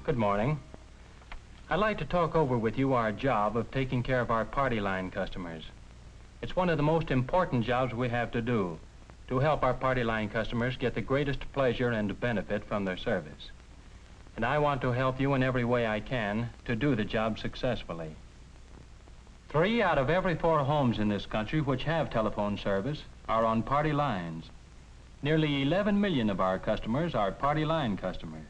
Good morning. I'd like to talk over with you our job of taking care of our party line customers. It's one of the most important jobs we have to do, to help our party line customers get the greatest pleasure and benefit from their service. And I want to help you in every way I can to do the job successfully. 3 out of every 4 homes in this country which have telephone service are on party lines. Nearly 11 million of our customers are party line customers.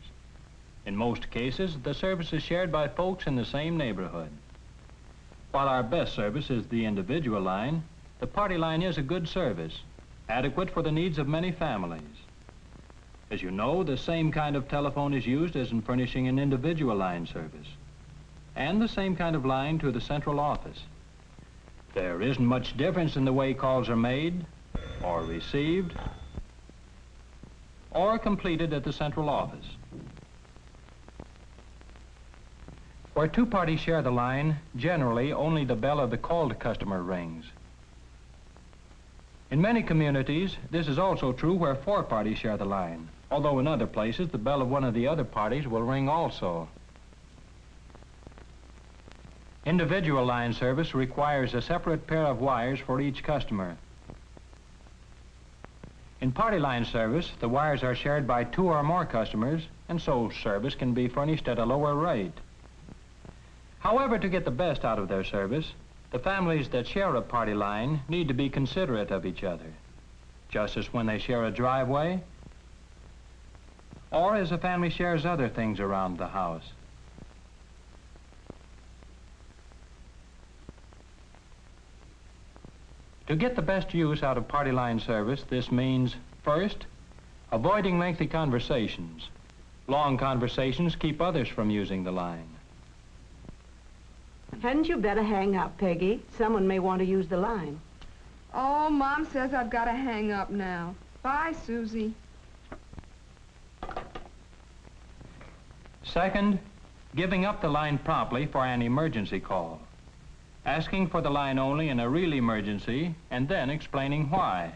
In most cases, the service is shared by folks in the same neighborhood. While our best service is the individual line, the party line is a good service, adequate for the needs of many families. As you know, the same kind of telephone is used as in furnishing an individual line service, and the same kind of line to the central office. There isn't much difference in the way calls are made, or received, or completed at the central office. Where 2 parties share the line, generally only the bell of the called customer rings. In many communities, this is also true where 4 parties share the line, although in other places the bell of one of the other parties will ring also. Individual line service requires a separate pair of wires for each customer. In party line service, the wires are shared by 2 or more customers, and so service can be furnished at a lower rate. However, to get the best out of their service, the families that share a party line need to be considerate of each other, just as when they share a driveway, or as a family shares other things around the house. To get the best use out of party line service, this means, first, avoiding lengthy conversations. Long conversations keep others from using the line. Hadn't you better hang up, Peggy? Someone may want to use the line. Oh, Mom says I've got to hang up now. Bye, Susie. Second, giving up the line promptly for an emergency call. Asking for the line only in a real emergency, and then explaining why.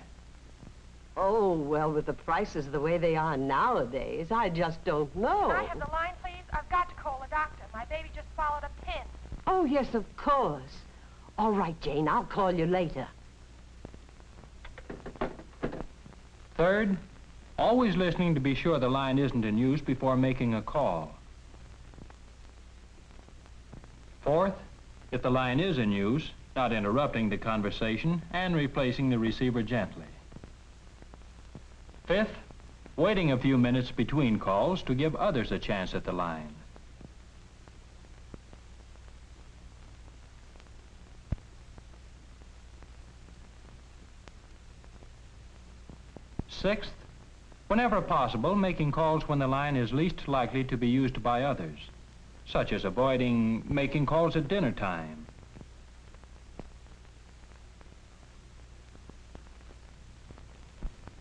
Oh, well, with the prices the way they are nowadays, I just don't know. Can I have the line, please? I've got to call the doctor. My baby just swallowed a pin. Oh, yes, of course. All right, Jane, I'll call you later. Third, always listening to be sure the line isn't in use before making a call. Fourth, if the line is in use, not interrupting the conversation and replacing the receiver gently. Fifth, waiting a few minutes between calls to give others a chance at the line. Sixth, whenever possible, making calls when the line is least likely to be used by others, such as avoiding making calls at dinner time.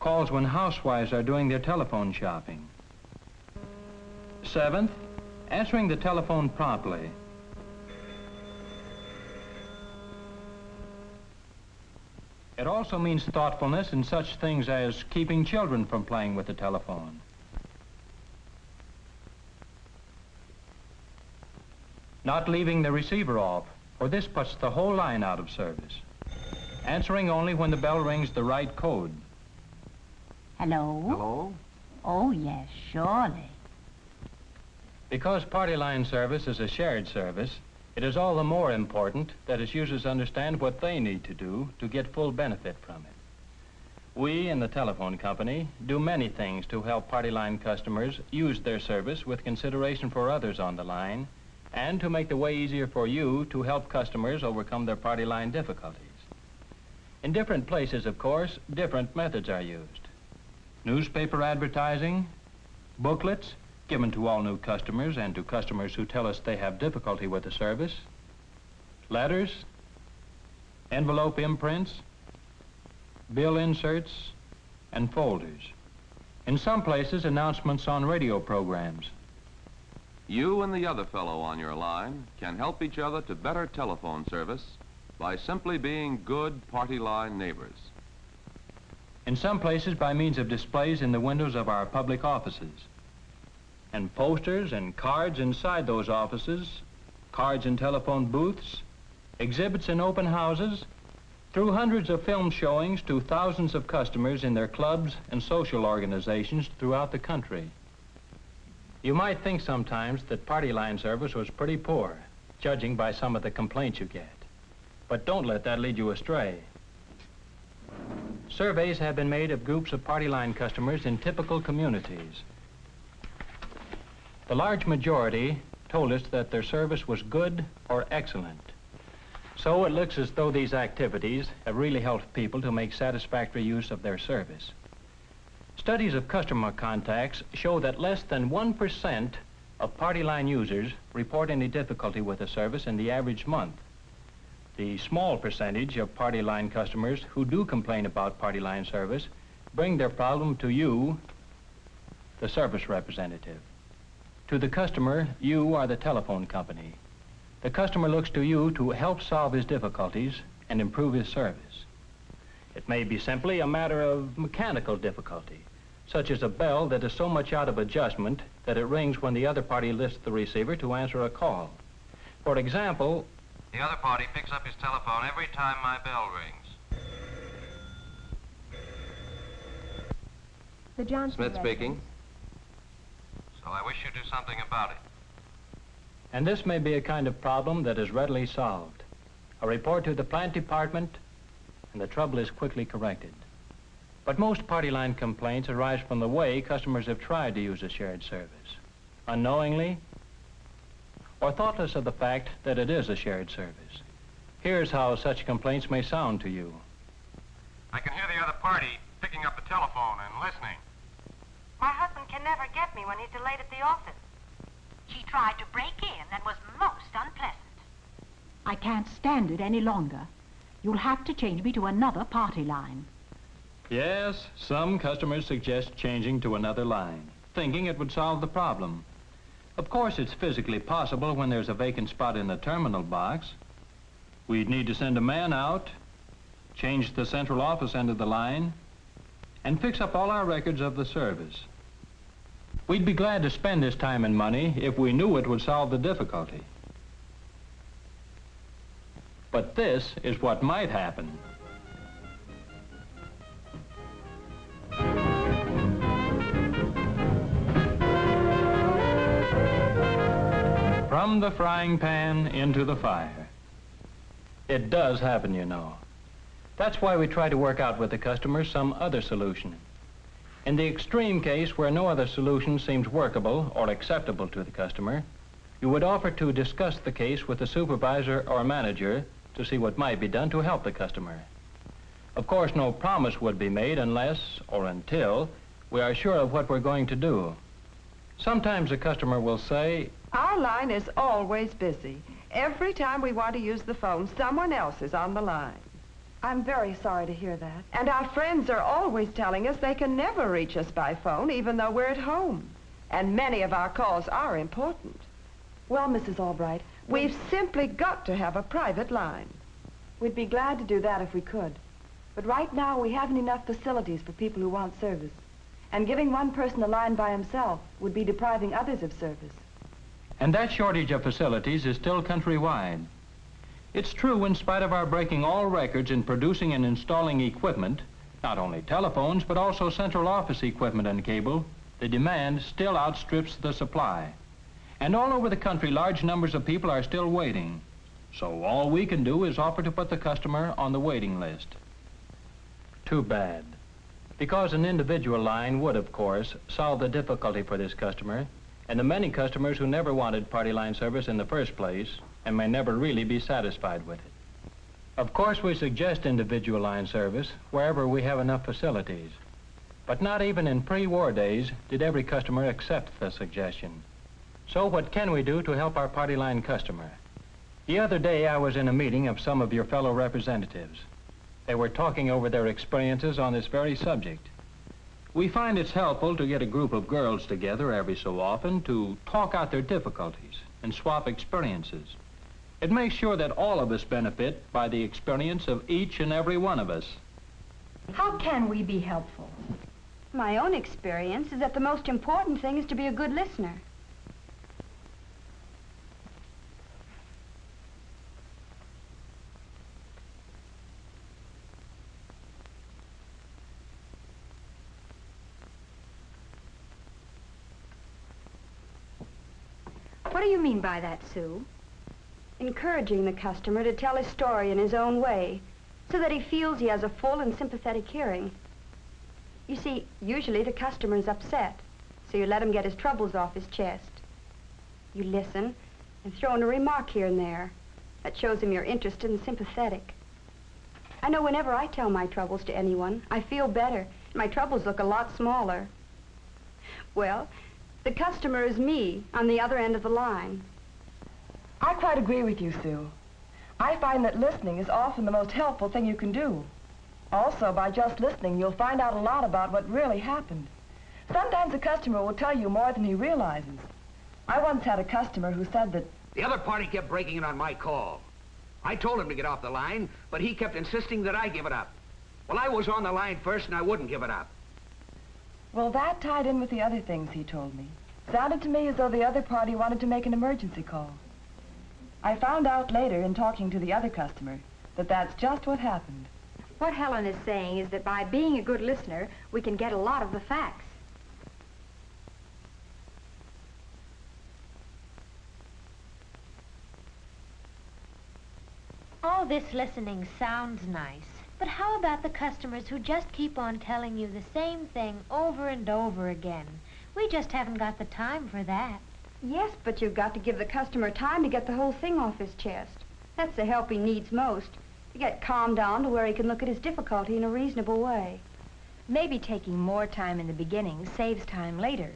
Calls when housewives are doing their telephone shopping. Seventh, answering the telephone promptly. It also means thoughtfulness in such things as keeping children from playing with the telephone. Not leaving the receiver off, for this puts the whole line out of service. Answering only when the bell rings the right code. Hello? Hello? Oh, yes, surely. Because party line service is a shared service, it is all the more important that its users understand what they need to do to get full benefit from it. We in the telephone company do many things to help party line customers use their service with consideration for others on the line, and to make the way easier for you to help customers overcome their party line difficulties. In different places, of course, different methods are used. Newspaper advertising, booklets, given to all new customers and to customers who tell us they have difficulty with the service, letters, envelope imprints, bill inserts, and folders. In some places, announcements on radio programs. You and the other fellow on your line can help each other to better telephone service by simply being good party line neighbors. In some places, by means of displays in the windows of our public offices. and posters and cards inside those offices, cards in telephone booths, exhibits in open houses, through hundreds of film showings to thousands of customers in their clubs and social organizations throughout the country. You might think sometimes that party line service was pretty poor, judging by some of the complaints you get. But don't let that lead you astray. Surveys have been made of groups of party line customers in typical communities. The large majority told us that their service was good or excellent. So it looks as though these activities have really helped people to make satisfactory use of their service. Studies of customer contacts show that less than 1% of party line users report any difficulty with the service in the average month. The small percentage of party line customers who do complain about party line service bring their problem to you, the service representative. To the customer, you are the telephone company. The customer looks to you to help solve his difficulties and improve his service. It may be simply a matter of mechanical difficulty, such as a bell that is so much out of adjustment that it rings when the other party lifts the receiver to answer a call. For example, the other party picks up his telephone every time my bell rings. The Johnson Smith residence. speaking. So I wish you'd do something about it. and this may be a kind of problem that is readily solved. A report to the plant department, and the trouble is quickly corrected. But most party line complaints arise from the way customers have tried to use a shared service, unknowingly or thoughtless of the fact that it is a shared service. Here's how such complaints may sound to you. I can hear the other party picking up the telephone and listening. My husband can never get me when he's delayed at the office. She tried to break in and was most unpleasant. I can't stand it any longer. You'll have to change me to another party line. Yes, some customers suggest changing to another line, thinking it would solve the problem. Of course, it's physically possible when there's a vacant spot in the terminal box. We'd need to send a man out, change the central office end of the line, and fix up all our records of the service. We'd be glad to spend this time and money if we knew it would solve the difficulty. But this is what might happen. From the frying pan into the fire. It does happen, you know. That's why we try to work out with the customer some other solution. In the extreme case where no other solution seems workable or acceptable to the customer, you would offer to discuss the case with the supervisor or manager to see what might be done to help the customer. Of course, no promise would be made unless or until we are sure of what we're going to do. Sometimes the customer will say, Our line is always busy. Every time we want to use the phone, someone else is on the line. I'm very sorry to hear that. And our friends are always telling us they can never reach us by phone, even though we're at home. And many of our calls are important. Well, Mrs. Albright, We've simply got to have a private line. we'd be glad to do that if we could. But right now, we haven't enough facilities for people who want service. And giving one person a line by himself would be depriving others of service. and that shortage of facilities is still countrywide. It's true, in spite of our breaking all records in producing and installing equipment, not only telephones, but also central office equipment and cable, the demand still outstrips the supply. And all over the country, large numbers of people are still waiting. So all we can do is offer to put the customer on the waiting list. Too bad. Because an individual line would, of course, solve the difficulty for this customer and the many customers who never wanted party line service in the first place and may never really be satisfied with it. Of course, we suggest individual line service wherever we have enough facilities. But not even in pre-war days did every customer accept the suggestion. So what can we do to help our party line customer? The other day I was in a meeting of some of your fellow representatives. They were talking over their experiences on this very subject. We find it's helpful to get a group of girls together every so often to talk out their difficulties and swap experiences. It makes sure that all of us benefit by the experience of each and every one of us. How can we be helpful? My own experience is that the most important thing is to be a good listener. What do you mean by that, Sue? Encouraging the customer to tell his story in his own way, so that he feels he has a full and sympathetic hearing. You see, usually the customer is upset, so you let him get his troubles off his chest. You listen and throw in a remark here and there that shows him you're interested and sympathetic. I know whenever I tell my troubles to anyone, I feel better. My troubles look a lot smaller. Well, the customer is me on the other end of the line. I quite agree with you, Sue. I find that listening is often the most helpful thing you can do. Also, by just listening, you'll find out a lot about what really happened. Sometimes a customer will tell you more than he realizes. I once had a customer who said that the other party kept breaking in on my call. I told him to get off the line, but he kept insisting that I give it up. Well, I was on the line first, and I wouldn't give it up. Well, that tied in with the other things he told me. Sounded to me as though the other party wanted to make an emergency call. I found out later in talking to the other customer that that's just what happened. What Helen is saying is that by being a good listener, we can get a lot of the facts. All this listening sounds nice, but how about the customers who just keep on telling you the same thing over and over again? We just haven't got the time for that. Yes, but you've got to give the customer time to get the whole thing off his chest. That's the help he needs most, to get calmed down to where he can look at his difficulty in a reasonable way. Maybe taking more time in the beginning saves time later.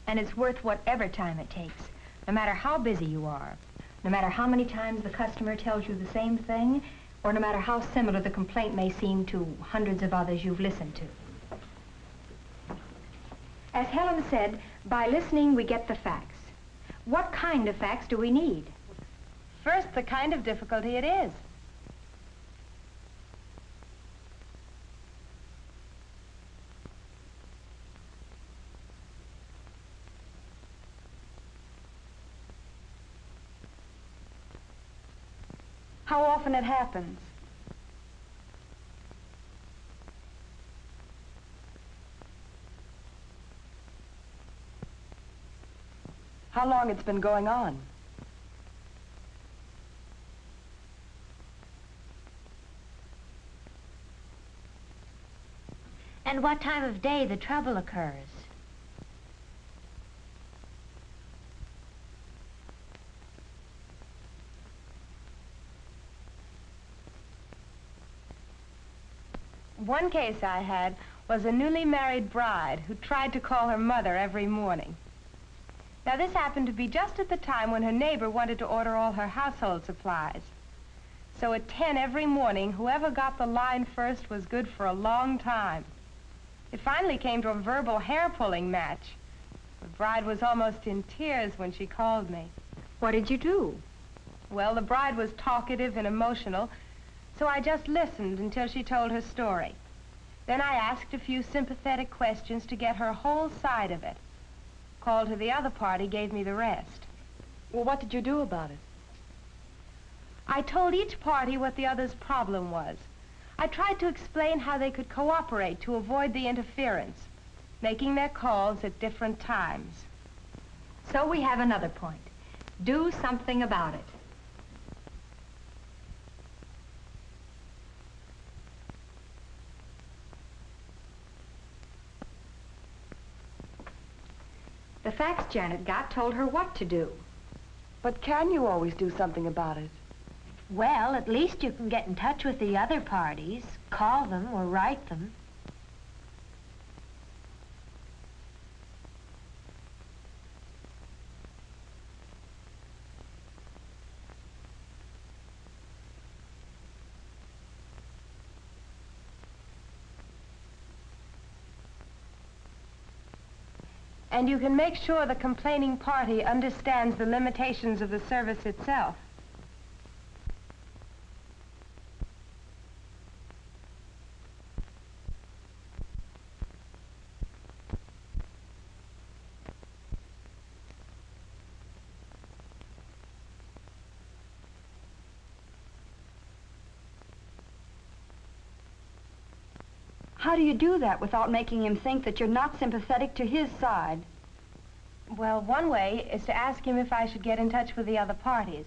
And it's worth whatever time it takes, no matter how busy you are, no matter how many times the customer tells you the same thing, or no matter how similar the complaint may seem to hundreds of others you've listened to. As Helen said, by listening we get the facts. What kind of facts do we need? First, the kind of difficulty it is. How often it happens. How long it's been going on. And what time of day the trouble occurs. One case I had was a newly married bride who tried to call her mother every morning. Now, this happened to be just at the time when her neighbor wanted to order all her household supplies. So at 10 every morning, whoever got the line first was good for a long time. It finally came to a verbal hair-pulling match. The bride was almost in tears when she called me. What did you do? Well, the bride was talkative and emotional, so I just listened until she told her story. Then I asked a few sympathetic questions to get her whole side of it. Called to the other party gave me the rest. Well, what did you do about it? I told each party what the other's problem was. I tried to explain how they could cooperate to avoid the interference, making their calls at different times. So we have another point. Do something about it. The facts Janet got told her what to do. But can you always do something about it? Well, at least you can get in touch with the other parties, call them or write them. And you can make sure the complaining party understands the limitations of the service itself. How do you do that without making him think that you're not sympathetic to his side? Well, one way is to ask him if I should get in touch with the other parties.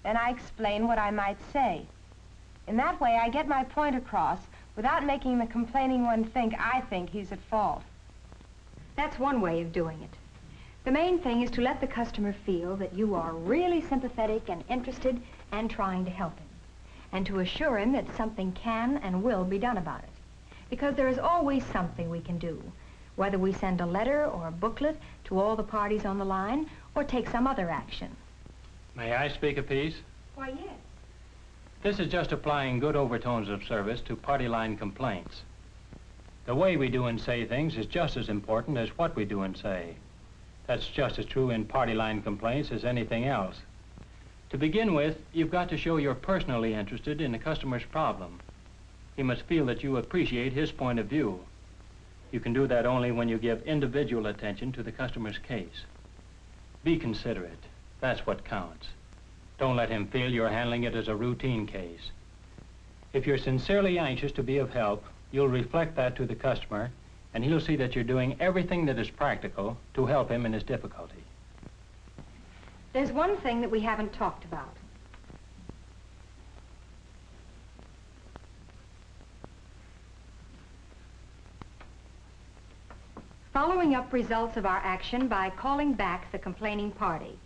Then I explain what I might say. In that way, I get my point across without making the complaining one think I think he's at fault. That's one way of doing it. The main thing is to let the customer feel that you are really sympathetic and interested and trying to help him, and to assure him that something can and will be done about it. Because there is always something we can do, whether we send a letter or a booklet to all the parties on the line or take some other action. May I speak a piece? Why, yes. This is just applying good overtones of service to party line complaints. The way we do and say things is just as important as what we do and say. That's just as true in party line complaints as anything else. To begin with, you've got to show you're personally interested in the customer's problem. He must feel that you appreciate his point of view. You can do that only when you give individual attention to the customer's case. Be considerate. That's what counts. Don't let him feel you're handling it as a routine case. If you're sincerely anxious to be of help, you'll reflect that to the customer, and he'll see that you're doing everything that is practical to help him in his difficulty. There's one thing that we haven't talked about. Following up results of our action by calling back the complaining party.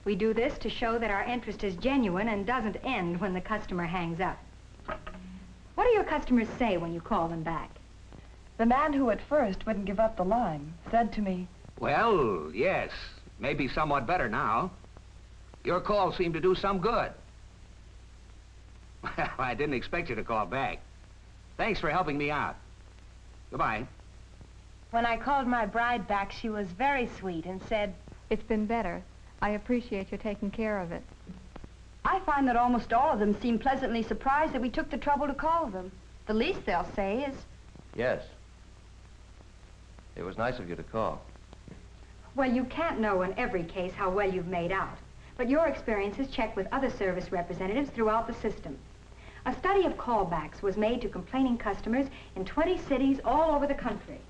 We do this to show that our interest is genuine and doesn't end when the customer hangs up. What do your customers say when you call them back? The man who at first wouldn't give up the line said to me, Well, yes, maybe somewhat better now. Your call seemed to do some good. Well, I didn't expect you to call back. Thanks for helping me out. Goodbye. When I called my bride back, she was very sweet and said, "It's been better. I appreciate your taking care of it." I find that almost all of them seem pleasantly surprised that we took the trouble to call them. The least they'll say is, Yes. It was nice of you to call. Well, you can't know in every case how well you've made out, but your experience is checked with other service representatives throughout the system. A study of callbacks was made to complaining customers in 20 cities all over the country.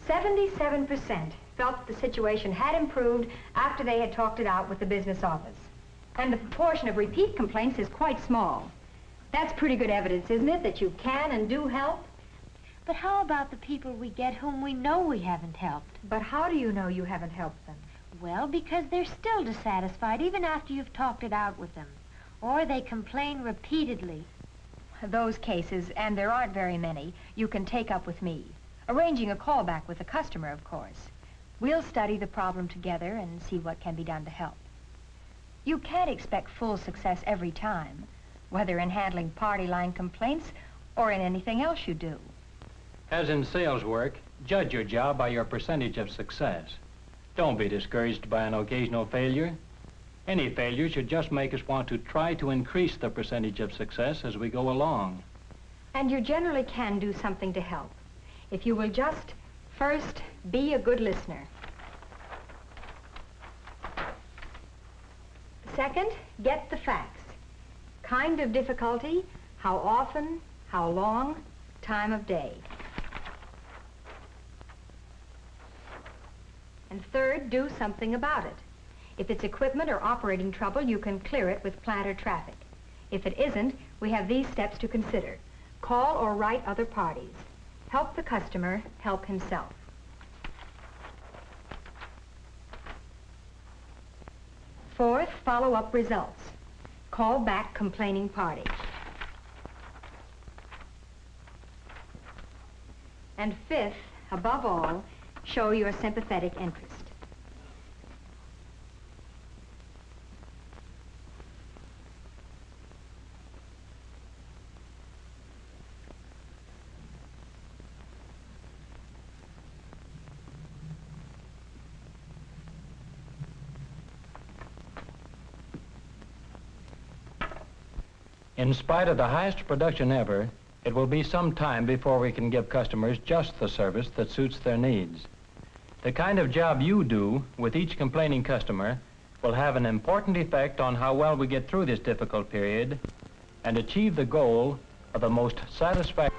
"77% felt that the situation had improved after they had talked it out with the business office. And the proportion of repeat complaints is quite small. That's pretty good evidence, isn't it, that you can and do help? But how about the people we get whom we know we haven't helped? But how do you know you haven't helped them? Well, because they're still dissatisfied even after you've talked it out with them. Or they complain repeatedly. Those cases, and there aren't very many, you can take up with me. Arranging a callback with the customer, of course. We'll study the problem together and see what can be done to help. You can't expect full success every time, whether in handling party line complaints or in anything else you do. As in sales work, judge your job by your percentage of success. Don't be discouraged by an occasional failure. Any failure should just make us want to try to increase the percentage of success as we go along. And you generally can do something to help, if you will just, first, be a good listener. Second, get the facts. Kind of difficulty, how often, how long, time of day. And third, do something about it. If it's equipment or operating trouble, you can clear it with plant or traffic. If it isn't, we have these steps to consider. Call or write other parties. Help the customer help himself. Fourth, follow up results. Call back complaining party. And fifth, above all, show your sympathetic interest. In spite of the highest production ever, it will be some time before we can give customers just the service that suits their needs. The kind of job you do with each complaining customer will have an important effect on how well we get through this difficult period and achieve the goal of the most satisfactory